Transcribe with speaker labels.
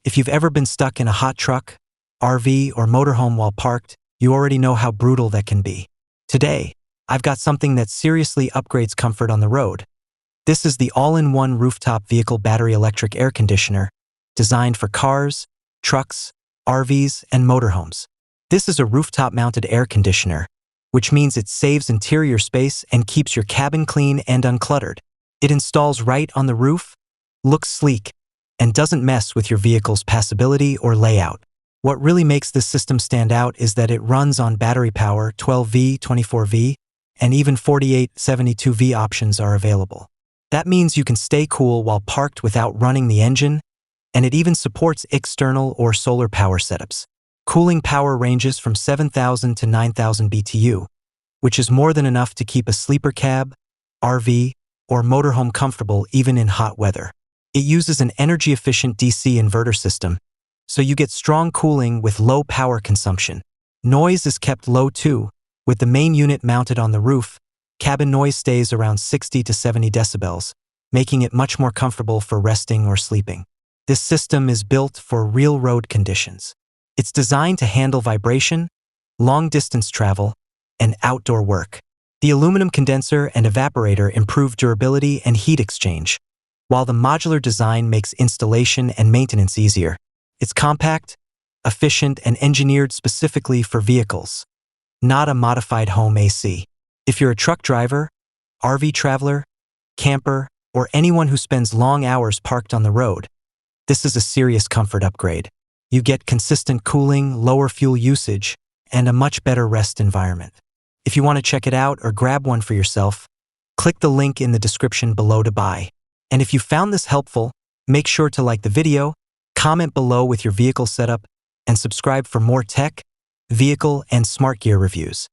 Speaker 1: If you've ever been stuck in a hot truck, RV, or motorhome while parked, you already know how brutal that can be. Today, I've got something that seriously upgrades comfort on the road. This is the all-in-one rooftop vehicle battery electric air conditioner, designed for cars, trucks, RVs, and motorhomes. This is a rooftop-mounted air conditioner, which means it saves interior space and keeps your cabin clean and uncluttered. It installs right on the roof, looks sleek, and doesn't mess with your vehicle's passability or layout. What really makes this system stand out is that it runs on battery power. 12V, 24V, and even 48, 72V options are available. That means you can stay cool while parked without running the engine, and it even supports external or solar power setups. Cooling power ranges from 7,000 to 9,000 BTU, which is more than enough to keep a sleeper cab, RV, or motorhome comfortable even in hot weather. It uses an energy-efficient DC inverter system, so you get strong cooling with low power consumption. Noise is kept low too. With the main unit mounted on the roof, cabin noise stays around 60 to 70 decibels, making it much more comfortable for resting or sleeping. This system is built for real road conditions. It's designed to handle vibration, long-distance travel, and outdoor work. The aluminum condenser and evaporator improve durability and heat exchange, while the modular design makes installation and maintenance easier. It's compact, efficient, and engineered specifically for vehicles, not a modified home AC. If you're a truck driver, RV traveler, camper, or anyone who spends long hours parked on the road, this is a serious comfort upgrade. You get consistent cooling, lower fuel usage, and a much better rest environment. If you want to check it out or grab one for yourself, click the link in the description below to buy. And if you found this helpful, make sure to like the video, comment below with your vehicle setup, and subscribe for more tech, vehicle, and smart gear reviews.